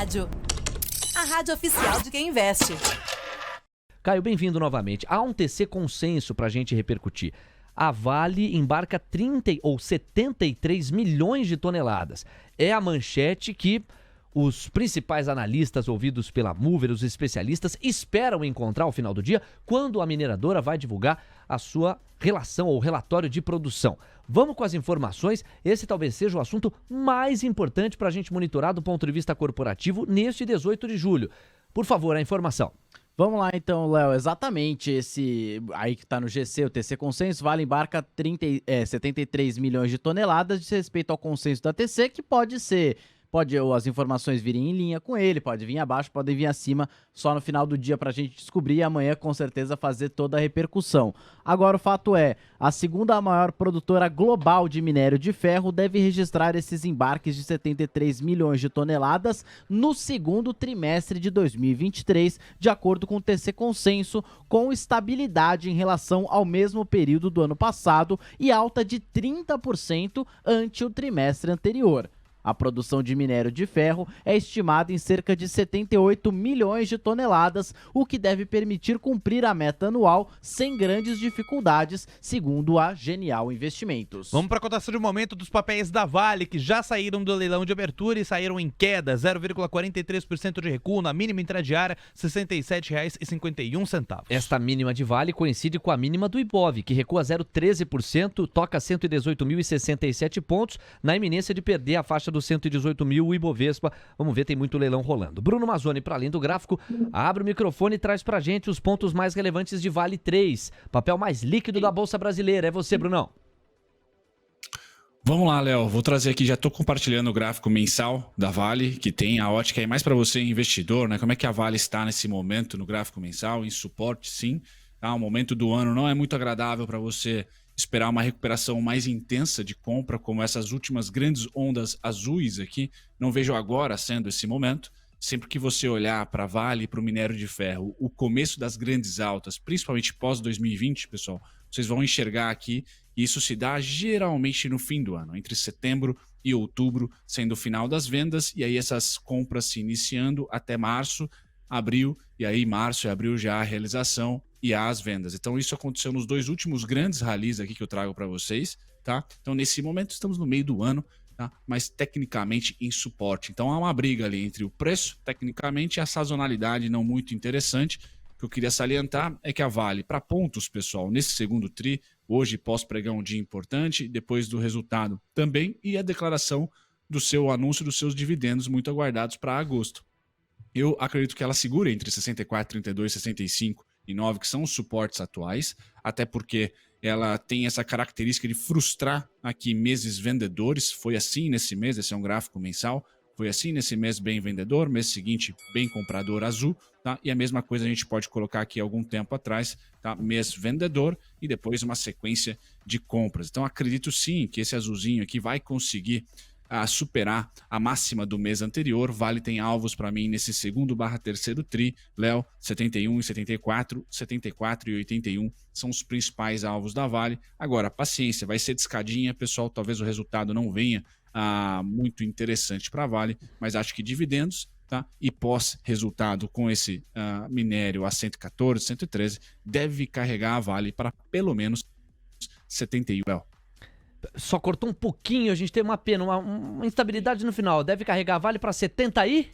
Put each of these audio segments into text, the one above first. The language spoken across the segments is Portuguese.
Rádio. A rádio oficial de quem investe. Caio, bem-vindo novamente. Há um TC Consenso para a gente repercutir. A Vale embarca 30 ou 73 milhões de toneladas. É a manchete que os principais analistas ouvidos pela Mover, os especialistas, esperam encontrar ao final do dia, quando a mineradora vai divulgar a sua relação ou relatório de produção. Vamos com as informações. Esse talvez seja o assunto mais importante para a gente monitorar do ponto de vista corporativo neste 18 de julho. Por favor, a informação. Vamos lá então, Léo, exatamente esse aí que está no GC, o TC Consenso, Vale embarca 73 milhões de toneladas de respeito ao consenso da TC, que pode as informações virem em linha com ele, pode vir abaixo, pode vir acima, só no final do dia para a gente descobrir e amanhã com certeza fazer toda a repercussão. Agora o fato é, a segunda maior produtora global de minério de ferro deve registrar esses embarques de 73 milhões de toneladas no segundo trimestre de 2023, de acordo com o TC Consenso, com estabilidade em relação ao mesmo período do ano passado e alta de 30% ante o trimestre anterior. A produção de minério de ferro é estimada em cerca de 78 milhões de toneladas, o que deve permitir cumprir a meta anual sem grandes dificuldades, segundo a Genial Investimentos. Vamos para a cotação de momento dos papéis da Vale, que já saíram do leilão de abertura e saíram em queda, 0,43% de recuo na mínima intradiária, R$ 67,51. Esta mínima de Vale coincide com a mínima do Ibov, que recua 0,13%, toca 118.067 pontos, na iminência de perder a faixa dos 118 mil, o Ibovespa. Vamos ver, tem muito leilão rolando. Bruno Mazzoni, para além do gráfico, abre o microfone e traz pra gente os pontos mais relevantes de Vale 3, papel mais líquido da Bolsa Brasileira. É você, Brunão. Vamos lá, Léo. Vou trazer aqui, já estou compartilhando o gráfico mensal da Vale, que tem a ótica aí mais para você, investidor, né? Como é que a Vale está nesse momento no gráfico mensal, em suporte, sim. Tá? O momento do ano não é muito agradável para você esperar uma recuperação mais intensa de compra, como essas últimas grandes ondas azuis aqui. Não vejo agora sendo esse momento. Sempre que você olhar para a Vale e para o minério de ferro, o começo das grandes altas, principalmente pós-2020, pessoal, vocês vão enxergar aqui, e isso se dá geralmente no fim do ano, entre setembro e outubro, sendo o final das vendas, e aí essas compras se iniciando até março, abril, e aí março e abril já a realização e as vendas. Então isso aconteceu nos dois últimos grandes rallies aqui que eu trago para vocês, tá? Então nesse momento estamos no meio do ano, tá? Mas tecnicamente em suporte. Então há uma briga ali entre o preço, tecnicamente, e a sazonalidade não muito interessante. O que eu queria salientar é que a Vale, para pontos, pessoal, nesse segundo tri, hoje pós-pregão um dia importante, depois do resultado também, e a declaração do seu anúncio dos seus dividendos muito aguardados para agosto. Eu acredito que ela segura entre 64, 32, 65 e 9, que são os suportes atuais, até porque ela tem essa característica de frustrar aqui meses vendedores. Foi assim nesse mês, esse é um gráfico mensal, foi assim nesse mês bem vendedor, mês seguinte bem comprador azul, tá? E a mesma coisa a gente pode colocar aqui algum tempo atrás, tá? Mês vendedor e depois uma sequência de compras. Então acredito sim que esse azulzinho aqui vai conseguir superar a máxima do mês anterior. Vale tem alvos para mim nesse segundo/terceiro tri. Léo, 71 e 74, 74 e 81 são os principais alvos da Vale. Agora, paciência, vai ser de escadinha, pessoal, talvez o resultado não venha muito interessante para a Vale, mas acho que dividendos, tá? E pós-resultado com esse minério a 114, 113, deve carregar a Vale para pelo menos 71, Léo. Só cortou um pouquinho, a gente tem uma pena, uma instabilidade no final. Deve carregar a Vale para 70 aí?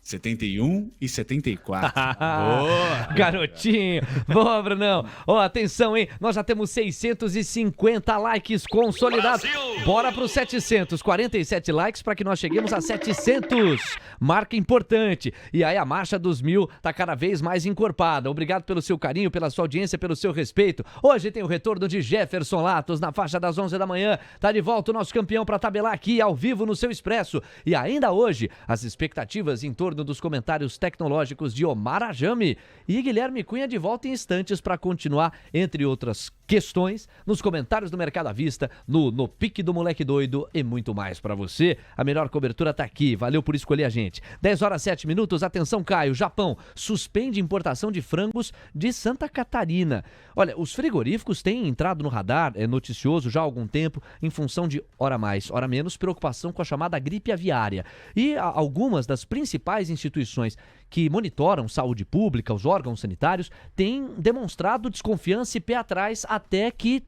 71 e 74. Boa! Garotinho! Boa, Brunão! Ó, atenção, hein? Nós já temos 650 likes consolidados. Brasil! Bora para os 747 likes para que nós cheguemos a 700. Marca importante. E aí a marcha dos 1000 tá cada vez mais encorpada. Obrigado pelo seu carinho, pela sua audiência, pelo seu respeito. Hoje tem o retorno de Jefferson Latos na faixa das 11 da manhã. Tá de volta o nosso campeão para tabelar aqui ao vivo no seu Expresso. E ainda hoje, as expectativas em torno turno dos comentários tecnológicos de Omar Ajami e Guilherme Cunha de volta em instantes para continuar, entre outras questões, nos comentários do Mercado à Vista, no Pique do Moleque Doido e muito mais para você. A melhor cobertura tá aqui, valeu por escolher a gente. 10 horas 7 minutos, atenção Caio, Japão suspende importação de frangos de Santa Catarina. Olha, os frigoríficos têm entrado no radar, é noticioso já há algum tempo, em função de, hora mais, hora menos, preocupação com a chamada gripe aviária. E algumas das principais instituições que monitoram saúde pública, os órgãos sanitários, têm demonstrado desconfiança e pé atrás até que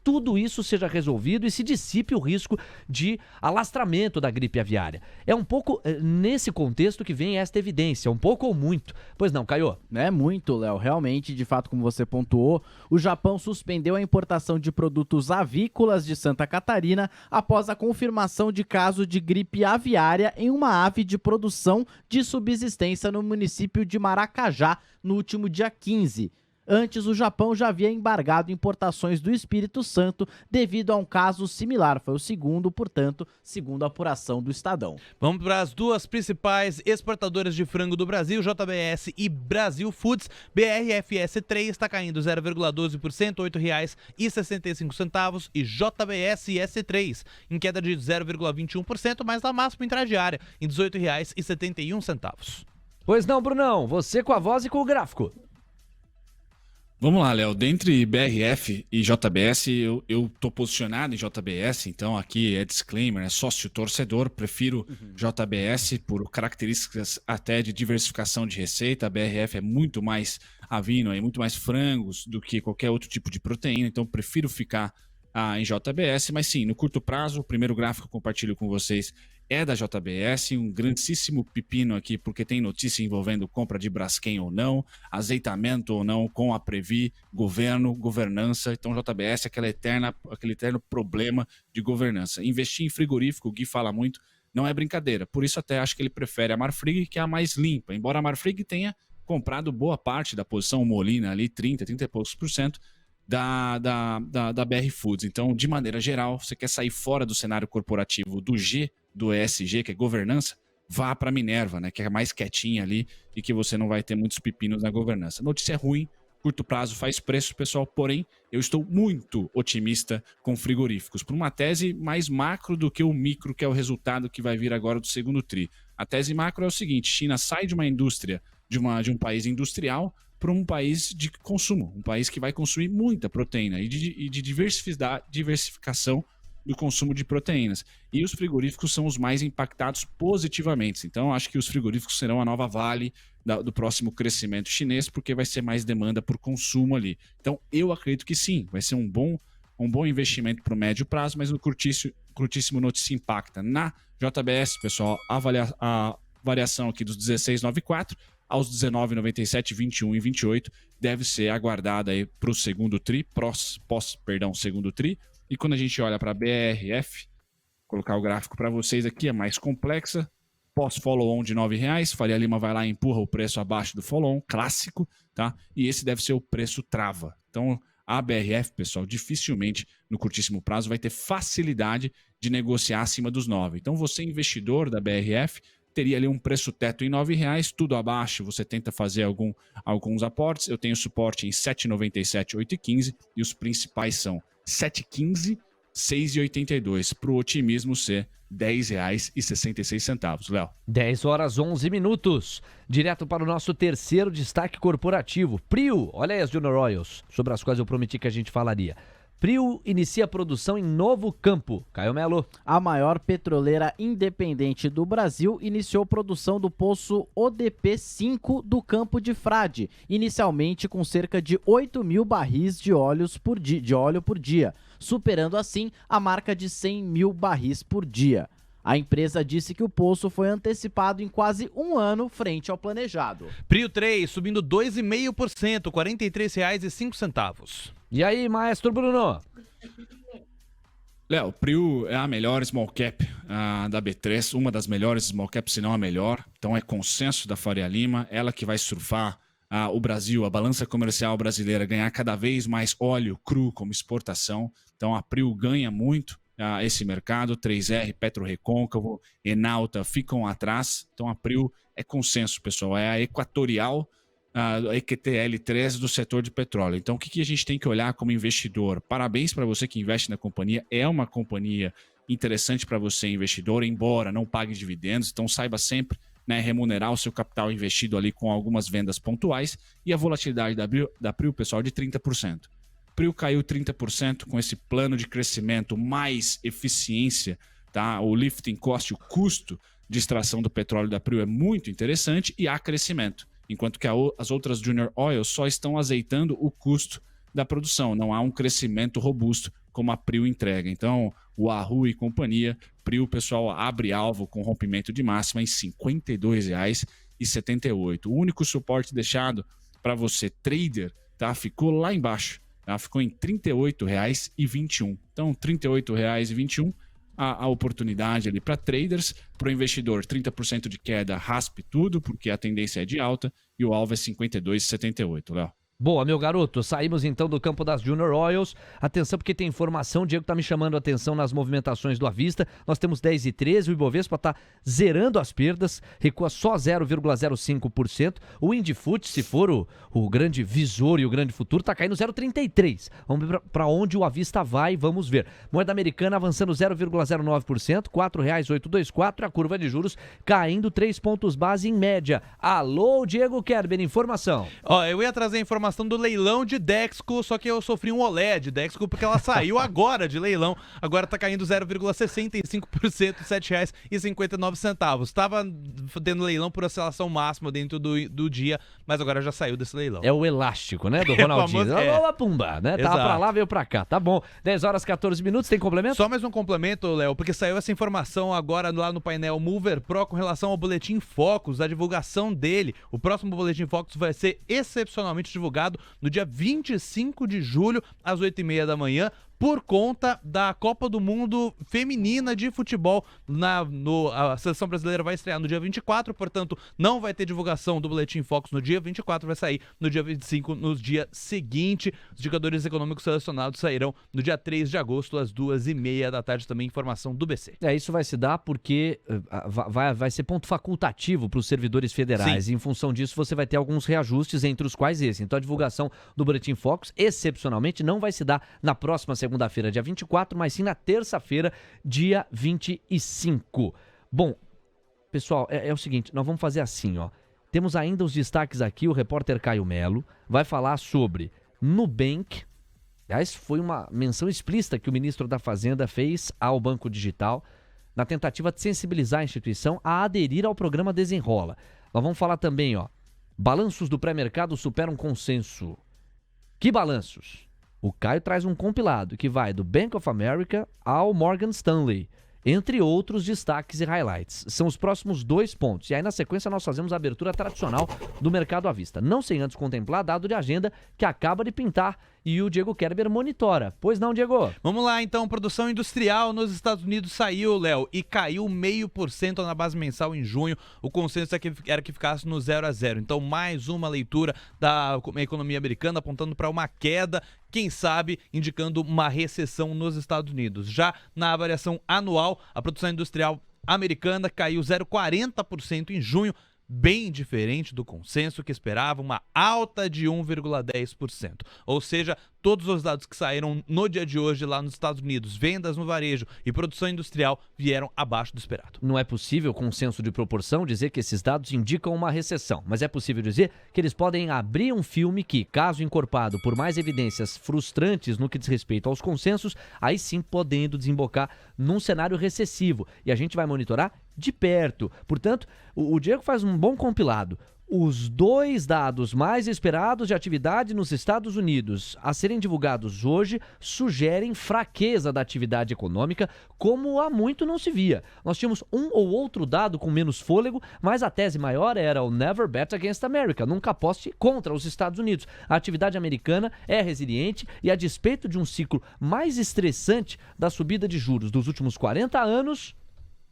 tudo isso seja resolvido e se dissipe o risco de alastramento da gripe aviária. É um pouco nesse contexto que vem esta evidência, um pouco ou muito. Pois não, Caio? É muito, Léo. Realmente, de fato, como você pontuou, o Japão suspendeu a importação de produtos avícolas de Santa Catarina após a confirmação de caso de gripe aviária em uma ave de produção de subsistência no município de Maracajá no último dia 15. Antes, o Japão já havia embargado importações do Espírito Santo devido a um caso similar. Foi o segundo, portanto, segundo a apuração do Estadão. Vamos para as duas principais exportadoras de frango do Brasil, JBS e Brasil Foods. BRFS3 está caindo 0,12%, R$ 8,65, e JBSS3 em queda de 0,21%, mas na máxima intradiária, em R$ 18,71. Pois não, Brunão, você com a voz e com o gráfico. Vamos lá, Léo. Dentre BRF e JBS, eu tô posicionado em JBS, então aqui é disclaimer, é sócio-torcedor, prefiro JBS por características até de diversificação de receita. A BRF é muito mais avino, muito mais frangos do que qualquer outro tipo de proteína, então prefiro ficar em JBS, mas sim, no curto prazo, o primeiro gráfico que eu compartilho com vocês é da JBS, um grandíssimo pepino aqui, porque tem notícia envolvendo compra de Braskem ou não, azeitamento ou não com a Previ, governo, governança. Então, JBS é aquele eterno problema de governança. Investir em frigorífico, o Gui fala muito, não é brincadeira. Por isso, até acho que ele prefere a Marfrig, que é a mais limpa. Embora a Marfrig tenha comprado boa parte da posição Molina, ali 30 e poucos por cento, da BR Foods. Então, de maneira geral, você quer sair fora do cenário corporativo do G, do ESG, que é governança, vá para a Minerva, né, que é mais quietinha ali e que você não vai ter muitos pepinos na governança. Notícia ruim, curto prazo faz preço, pessoal, porém, eu estou muito otimista com frigoríficos, por uma tese mais macro do que o micro, que é o resultado que vai vir agora do segundo TRI. A tese macro é o seguinte: China sai de uma indústria, de um país industrial, para um país de consumo, um país que vai consumir muita proteína e de diversificação do consumo de proteínas. E os frigoríficos são os mais impactados positivamente. Então, acho que os frigoríficos serão a nova Vale do próximo crescimento chinês, porque vai ser mais demanda por consumo ali. Então, eu acredito que sim, vai ser um bom investimento para o médio prazo, mas no curtíssimo notícia impacta. Na JBS, pessoal, a variação aqui dos 16,94 aos 19,97, 21 e 28 deve ser aguardada aí para o segundo TRI, segundo TRI. E quando a gente olha para a BRF, colocar o gráfico para vocês aqui, é mais complexa. Pós-follow-on de R$ 9,00, Faria Lima vai lá e empurra o preço abaixo do follow-on, clássico, tá? E esse deve ser o preço trava. Então, a BRF, pessoal, dificilmente no curtíssimo prazo vai ter facilidade de negociar acima dos 9. Então, você, investidor da BRF, teria ali um preço teto em R$ 9,00, tudo abaixo você tenta fazer alguns aportes. Eu tenho suporte em 7,97, 8,15 e os principais são 7,15, 6,82, para o otimismo ser R$ 10,66, Léo. 10 horas 11 minutos. Direto para o nosso terceiro destaque corporativo. Prio, olha aí as Junior Royals, sobre as quais eu prometi que a gente falaria. Prio inicia produção em Novo Campo. Caio Melo. A maior petroleira independente do Brasil iniciou produção do poço ODP-5 do Campo de Frade, inicialmente com cerca de 8.000 barris de óleo por dia, superando assim a marca de 100.000 barris por dia. A empresa disse que o poço foi antecipado em quase um ano frente ao planejado. Prio 3 subindo 2,5%, R$ 43,05. E aí, maestro Bruno? Léo, Prio é a melhor small cap da B3, uma das melhores small caps, se não a melhor. Então é consenso da Faria Lima, ela que vai surfar o Brasil, a balança comercial brasileira, ganhar cada vez mais óleo cru como exportação. Então a Prio ganha muito esse mercado. 3R, PetroRecôncavo, Enalta ficam atrás. Então a Prio é consenso, pessoal. É a Equatorial, a EQTL3 do setor de petróleo. Então o que a gente tem que olhar como investidor? Parabéns para você que investe na companhia. É uma companhia interessante para você, investidor, embora não pague dividendos. Então saiba sempre, né, remunerar o seu capital investido ali com algumas vendas pontuais. E a volatilidade da Prio, pessoal, de 30%. Prio caiu 30% com esse plano de crescimento mais eficiência, tá? O lifting cost, o custo de extração do petróleo da Prio é muito interessante e há crescimento, enquanto que as outras Junior Oil só estão azeitando o custo da produção, não há um crescimento robusto como a Prio entrega. Então, o Wahoo e companhia, Prio, pessoal, abre alvo com rompimento de máxima em R$ 52,78. O único suporte deixado para você, trader, tá? Ficou lá embaixo. Ela ficou em R$ 38,21. Então, R$ 38,21, a oportunidade ali para traders, para o investidor, 30% de queda, raspe tudo, porque a tendência é de alta, e o alvo é 52,78, Léo. Boa, meu garoto, saímos então do campo das Junior Oils. Atenção porque tem informação, o Diego tá me chamando a atenção nas movimentações do à vista. Nós temos 10,13, o Ibovespa tá zerando as perdas, recua só 0,05%. O Indifut, se for o grande visor e o grande futuro, tá caindo 0,33. Vamos ver para onde o à vista vai, vamos ver. Moeda americana avançando 0,09%, R$ 4,824. A curva de juros caindo 3 pontos base em média. Alô, Diego Kerber, informação. Ó, eu ia trazer a informação do leilão de Dexco, só que eu sofri um olé de Dexco porque ela saiu agora de leilão, agora tá caindo 0,65%, R$ 7,59. Tava tendo leilão por oscilação máxima dentro do dia, mas agora já saiu desse leilão. É o elástico, né, do Ronaldinho. Olha pumba, né? Tava pra lá, veio pra cá. Tá bom. 10 horas 14 minutos, tem complemento? Só mais um complemento, Léo, porque saiu essa informação agora lá no painel Mover Pro com relação ao Boletim Focus, a divulgação dele. O próximo Boletim Focus vai ser excepcionalmente divulgado no dia 25 de julho, às 8h30 da manhã, por conta da Copa do Mundo Feminina de Futebol. A Seleção Brasileira vai estrear no dia 24, portanto, não vai ter divulgação do Boletim Focus no dia 24, vai sair no dia 25, no dia seguinte. Os jogadores econômicos selecionados sairão no dia 3 de agosto, às 2h30 da tarde, também informação do BC. Isso vai se dar porque vai ser ponto facultativo para os servidores federais. Sim. Em função disso, você vai ter alguns reajustes, entre os quais esse. Então, a divulgação do Boletim Focus, excepcionalmente, não vai se dar na próxima segunda-feira, dia 24, mas sim na terça-feira, dia 25. Bom, pessoal, é o seguinte, nós vamos fazer assim, ó. Temos ainda os destaques aqui, o repórter Caio Melo vai falar sobre Nubank. Aliás, foi uma menção explícita que o ministro da Fazenda fez ao Banco Digital na tentativa de sensibilizar a instituição a aderir ao programa Desenrola. Nós vamos falar também, ó, balanços do pré-mercado superam consenso. Que balanços? O Caio traz um compilado que vai do Bank of America ao Morgan Stanley, entre outros destaques e highlights. São os próximos 2 pontos. E aí, na sequência, nós fazemos a abertura tradicional do mercado à vista. Não sem antes contemplar dado de agenda que acaba de pintar e o Diego Kerber monitora. Pois não, Diego? Vamos lá, então. Produção industrial nos Estados Unidos saiu, Léo, e caiu 0,5% na base mensal em junho. O consenso era que ficasse no 0-0. Então, mais uma leitura da economia americana apontando para uma queda, quem sabe indicando uma recessão nos Estados Unidos. Já na variação anual, a produção industrial americana caiu 0,40% em junho, bem diferente do consenso que esperava uma alta de 1,10%. Ou seja, todos os dados que saíram no dia de hoje lá nos Estados Unidos, vendas no varejo e produção industrial, vieram abaixo do esperado. Não é possível, com senso de proporção, dizer que esses dados indicam uma recessão, mas é possível dizer que eles podem abrir um filme que, caso encorpado por mais evidências frustrantes no que diz respeito aos consensos, aí sim podendo desembocar num cenário recessivo. E a gente vai monitorar de perto. Portanto, o Diego faz um bom compilado. Os 2 dados mais esperados de atividade nos Estados Unidos a serem divulgados hoje sugerem fraqueza da atividade econômica, como há muito não se via. Nós tínhamos um ou outro dado com menos fôlego, mas a tese maior era o Never Bet Against America, nunca aposte contra os Estados Unidos. A atividade americana é resiliente e, a despeito de um ciclo mais estressante da subida de juros dos últimos 40 anos,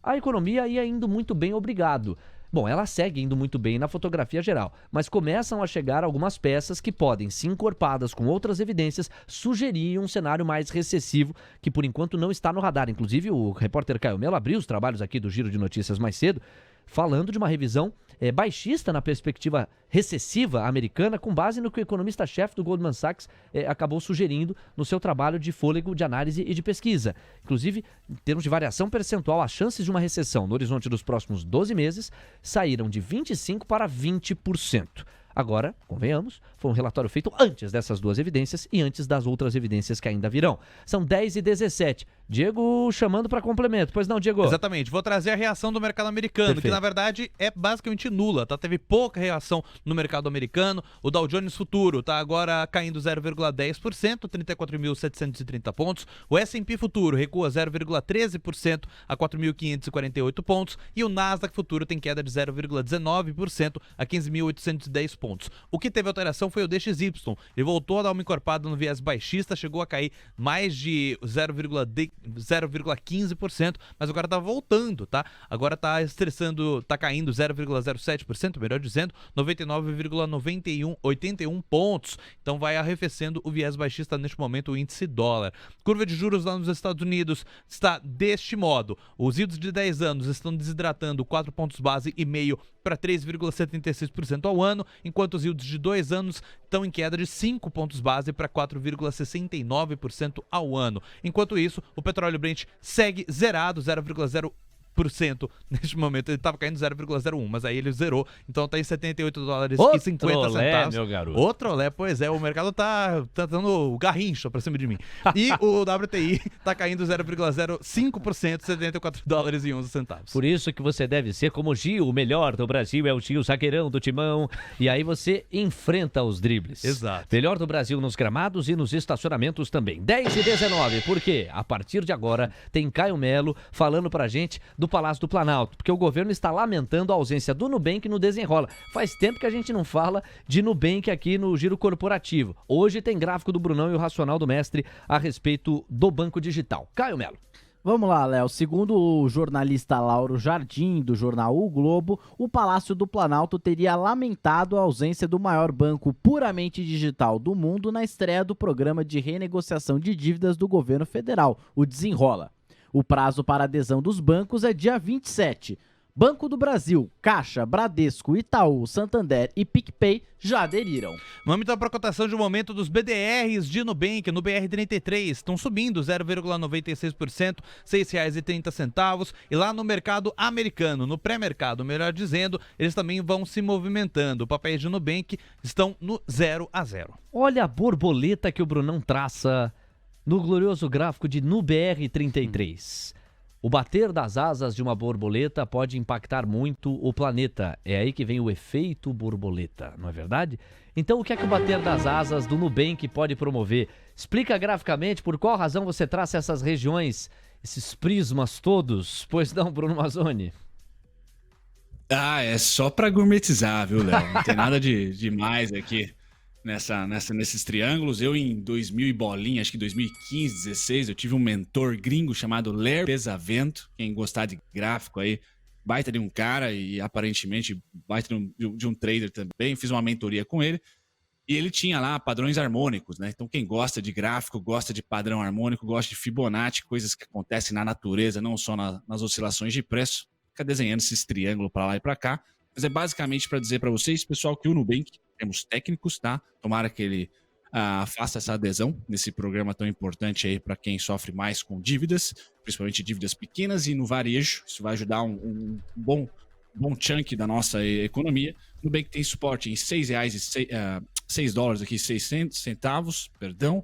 a economia ia indo muito bem, obrigado. Bom, ela segue indo muito bem na fotografia geral, mas começam a chegar algumas peças que podem, se encorpadas com outras evidências, sugerir um cenário mais recessivo, que por enquanto não está no radar. Inclusive, o repórter Caio Melo abriu os trabalhos aqui do Giro de Notícias mais cedo, falando de uma revisão baixista na perspectiva recessiva americana, com base no que o economista-chefe do Goldman Sachs acabou sugerindo no seu trabalho de fôlego de análise e de pesquisa. Inclusive, em termos de variação percentual, as chances de uma recessão no horizonte dos próximos 12 meses saíram de 25% para 20%. Agora, convenhamos, foi um relatório feito antes dessas duas evidências e antes das outras evidências que ainda virão. São 10h17. Diego chamando para complemento. Pois não, Diego? Exatamente. Vou trazer a reação do mercado americano, Perfeito. que na verdade é basicamente nula, tá? Teve pouca reação no mercado americano. O Dow Jones Futuro tá agora caindo 0,10%, 34.730 pontos. O S&P Futuro recua 0,13% a 4.548 pontos. E o Nasdaq Futuro tem queda de 0,19% a 15.810 pontos. O que teve alteração foi o DXY. Ele voltou a dar uma encorpada no viés baixista, chegou a cair mais de 0,15%, mas agora tá voltando, tá? Agora tá estressando, tá caindo 0,07%, melhor dizendo, 99,81 pontos. Então vai arrefecendo o viés baixista neste momento, o índice dólar. Curva de juros lá nos Estados Unidos está deste modo. Os yields de 10 anos estão desidratando 4 pontos base e meio para 3,76% ao ano, enquanto os yields de 2 anos estão em queda de 5 pontos base para 4,69% ao ano. Enquanto isso, o petróleo Brent segue zerado, 0,0%. Neste momento ele estava caindo 0,01, mas aí ele zerou, então tá em $78,50. Meu garoto. Outro olé, pois é, o mercado tá dando garrincha pra cima de mim. E o WTI tá caindo 0,05%, $74,11. Por isso que você deve ser como o Gil, o melhor do Brasil é o Gil zagueirão do Timão, e aí você enfrenta os dribles. Exato. Melhor do Brasil nos gramados e nos estacionamentos também. 10h19, porque a partir de agora tem Caio Melo falando pra gente do Palácio do Planalto, porque o governo está lamentando a ausência do Nubank no Desenrola. Faz tempo que a gente não fala de Nubank aqui no Giro Corporativo. Hoje tem gráfico do Brunão e o racional do mestre a respeito do Banco Digital. Caio Melo. Vamos lá, Léo. Segundo o jornalista Lauro Jardim, do jornal O Globo, o Palácio do Planalto teria lamentado a ausência do maior banco puramente digital do mundo na estreia do programa de renegociação de dívidas do governo federal, o Desenrola. O prazo para adesão dos bancos é dia 27. Banco do Brasil, Caixa, Bradesco, Itaú, Santander e PicPay já aderiram. Vamos então para a cotação de momento dos BDRs de Nubank. No BR33 estão subindo 0,96%, R$ 6,30. E lá no mercado americano, no pré-mercado, melhor dizendo, eles também vão se movimentando. Papéis de Nubank estão no 0 a 0. Olha a borboleta que o Brunão traça no glorioso gráfico de NuBR33. O bater das asas de uma borboleta pode impactar muito o planeta. É aí que vem o efeito borboleta, não é verdade? Então o que é que o bater das asas do Nubank pode promover? Explica graficamente por qual razão você traça essas regiões, esses prismas todos. Pois não, Bruno Mazzoni? Ah, é só pra gourmetizar, viu, Léo? Não tem nada de demais aqui. Nesses triângulos. Eu em 2000 e bolinha, acho que 2015, 16, eu tive um mentor gringo chamado Larry Pesavento. Quem gostar de gráfico aí, baita de um cara e aparentemente baita de um trader também. Fiz uma mentoria com ele e ele tinha lá padrões harmônicos, né? Então quem gosta de gráfico, gosta de padrão harmônico, gosta de Fibonacci, coisas que acontecem na natureza, não só nas oscilações de preço, fica desenhando esses triângulos para lá e para cá. Mas é basicamente para dizer para vocês, pessoal, que o Nubank, temos técnicos, tá? Tomara que ele faça essa adesão nesse programa tão importante aí para quem sofre mais com dívidas, principalmente dívidas pequenas e no varejo. Isso vai ajudar um bom chunk da nossa economia. O Nubank tem suporte em $6 aqui, 600 centavos, perdão,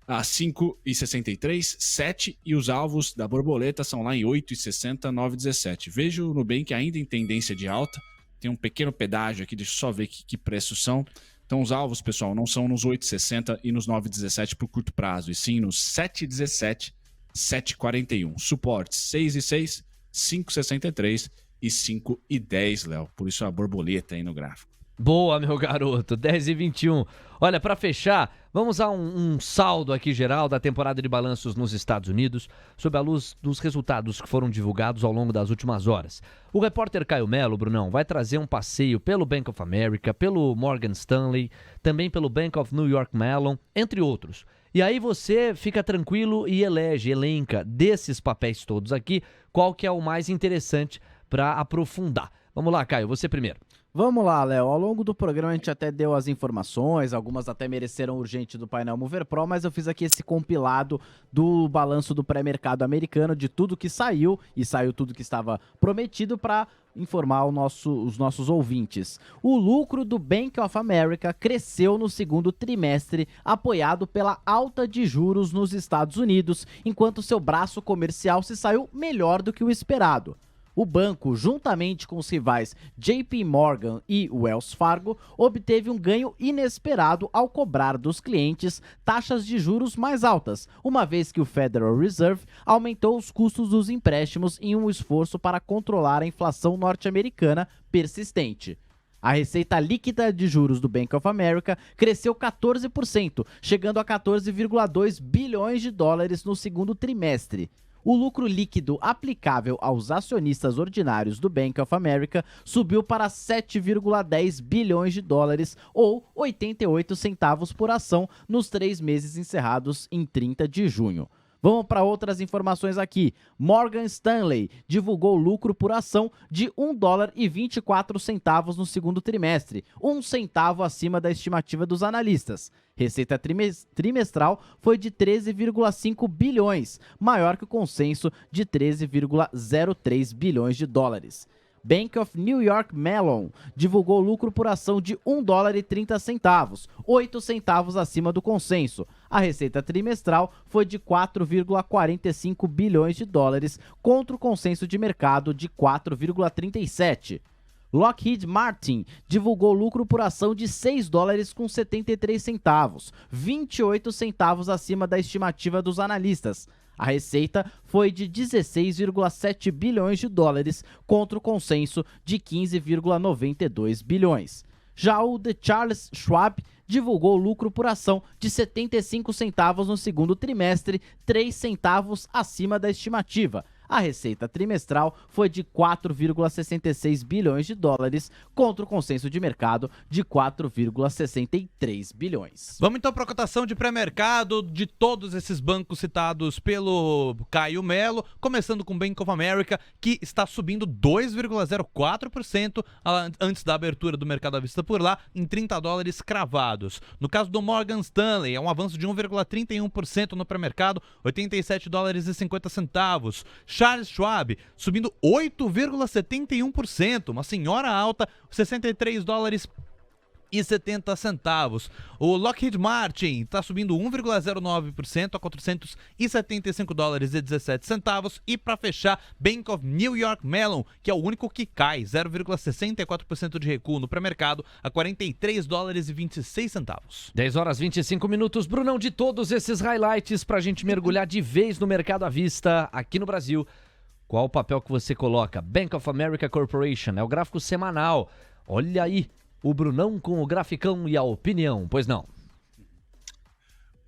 a 5,63, 7 e os alvos da borboleta são lá em 8,60, 9,17. Vejo o Nubank ainda em tendência de alta. Tem um pequeno pedágio aqui, deixa eu só ver que preços são. Então os alvos, pessoal, não são nos 8,60 e nos 9,17 por curto prazo, e sim nos 7,17, 7,41. Suportes 6,6, 5,63 e 5,10, Léo. Por isso a borboleta aí no gráfico. Boa, meu garoto. 10h21. Olha, para fechar, Vamos a um saldo aqui geral da temporada de balanços nos Estados Unidos, sob a luz dos resultados que foram divulgados ao longo das últimas horas. O repórter Caio Melo, Brunão, vai trazer um passeio pelo Bank of America, pelo Morgan Stanley, também pelo Bank of New York Mellon, entre outros. E aí você fica tranquilo e elenca desses papéis todos aqui, qual que é o mais interessante para aprofundar. Vamos lá, Caio, você primeiro. Vamos lá, Léo. Ao longo do programa a gente até deu as informações, algumas até mereceram urgente do painel Mover Pro, mas eu fiz aqui esse compilado do balanço do pré-mercado americano, de tudo que saiu, e saiu tudo que estava prometido para informar os nossos ouvintes. O lucro do Bank of America cresceu no segundo trimestre, apoiado pela alta de juros nos Estados Unidos, enquanto seu braço comercial se saiu melhor do que o esperado. O banco, juntamente com os rivais JP Morgan e Wells Fargo, obteve um ganho inesperado ao cobrar dos clientes taxas de juros mais altas, uma vez que o Federal Reserve aumentou os custos dos empréstimos em um esforço para controlar a inflação norte-americana persistente. A receita líquida de juros do Bank of America cresceu 14%, chegando a 14,2 bilhões de dólares no segundo trimestre. O lucro líquido aplicável aos acionistas ordinários do Bank of America subiu para 7,10 bilhões de dólares, ou 88 centavos por ação, nos 3 meses encerrados em 30 de junho. Vamos para outras informações aqui. Morgan Stanley divulgou lucro por ação de $1,24 no segundo trimestre, 1 centavo acima da estimativa dos analistas. Receita trimestral foi de 13,5 bilhões, maior que o consenso de 13,03 bilhões de dólares. Bank of New York Mellon divulgou lucro por ação de $1,30, 8 centavos acima do consenso. A receita trimestral foi de 4,45 bilhões de dólares, contra o consenso de mercado de 4,37. Lockheed Martin divulgou lucro por ação de $6,73, 28 centavos acima da estimativa dos analistas. A receita foi de 16,7 bilhões de dólares, contra o consenso de 15,92 bilhões. Já o The Charles Schwab divulgou lucro por ação de 75 centavos no segundo trimestre, 3 centavos acima da estimativa. A receita trimestral foi de 4,66 bilhões de dólares, contra o consenso de mercado de 4,63 bilhões. Vamos então para a cotação de pré-mercado de todos esses bancos citados pelo Caio Melo, começando com Bank of America, que está subindo 2,04% antes da abertura do mercado à vista por lá, em $30 cravados. No caso do Morgan Stanley, é um avanço de 1,31% no pré-mercado, $87,50. Charles Schwab subindo 8,71%, uma senhora alta, $63,70. O Lockheed Martin está subindo 1,09% a $475,17. E para fechar, Bank of New York Mellon, que é o único que cai, 0,64% de recuo no pré-mercado a $43,26. 10 horas 25 minutos. Brunão, de todos esses highlights para a gente mergulhar de vez no mercado à vista aqui no Brasil, qual o papel que você coloca? Bank of America Corporation, é o gráfico semanal. Olha aí, o Brunão com o graficão e a opinião, pois não?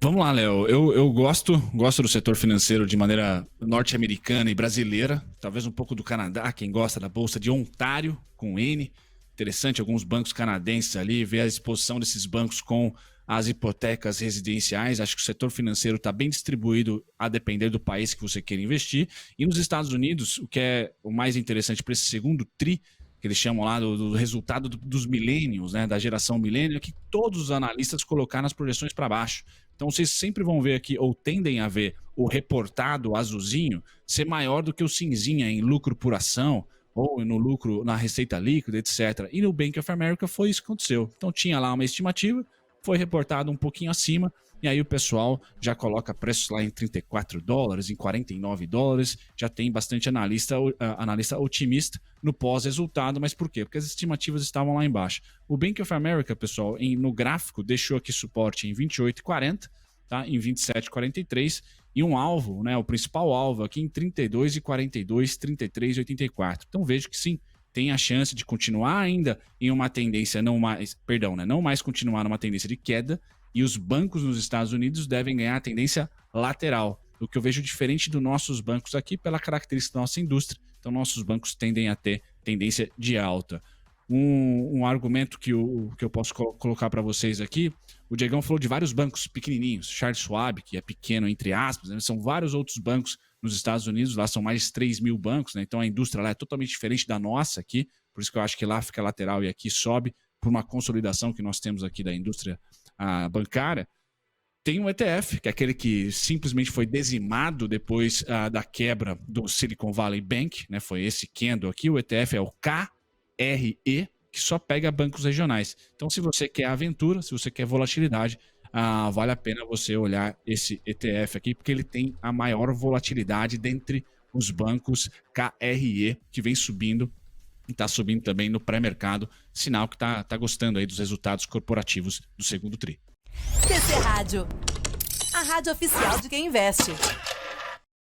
Vamos lá, Léo. Eu gosto do setor financeiro de maneira norte-americana e brasileira. Talvez um pouco do Canadá, quem gosta da Bolsa de Ontário, com N. Interessante, alguns bancos canadenses ali, ver a exposição desses bancos com as hipotecas residenciais. Acho que o setor financeiro está bem distribuído a depender do país que você queira investir. E nos Estados Unidos, o que é o mais interessante para esse segundo TRI, que eles chamam lá do resultado dos millennials, né, da geração millennial, que todos os analistas colocaram as projeções para baixo. Então vocês sempre vão ver aqui, ou tendem a ver, o reportado azulzinho ser maior do que o cinzinha em lucro por ação, ou no lucro na receita líquida, etc. E no Bank of America foi isso que aconteceu. Então tinha lá uma estimativa, foi reportado um pouquinho acima, e aí o pessoal já coloca preços lá em $34, em $49, já tem bastante analista otimista no pós-resultado, mas por quê? Porque as estimativas estavam lá embaixo. O Bank of America, pessoal, no gráfico deixou aqui suporte em 28,40, tá? Em 27,43, e um alvo, né, o principal alvo aqui em 32,42, 33,84. Então vejo que sim, tem a chance de continuar ainda em uma tendência não mais continuar numa tendência de queda, E os bancos nos Estados Unidos devem ganhar a tendência lateral, o que eu vejo diferente dos nossos bancos aqui pela característica da nossa indústria. Então, nossos bancos tendem a ter tendência de alta. Um argumento que eu posso colocar para vocês aqui, o Diegão falou de vários bancos pequenininhos, Charles Schwab, que é pequeno entre aspas, né? São vários outros bancos nos Estados Unidos, lá são mais de 3 mil bancos, né? Então a indústria lá é totalmente diferente da nossa aqui, por isso que eu acho que lá fica lateral e aqui sobe, por uma consolidação que nós temos aqui da indústria bancária. Tem um ETF, que é aquele que simplesmente foi dizimado depois da quebra do Silicon Valley Bank, né? Foi esse candle aqui, o ETF é o KRE, que só pega bancos regionais. Então, se você quer aventura, se você quer volatilidade, vale a pena você olhar esse ETF aqui, porque ele tem a maior volatilidade dentre os bancos KRE, que vem subindo e está subindo também no pré-mercado, sinal que tá gostando aí dos resultados corporativos do segundo tri. TC Rádio, a rádio oficial de quem investe.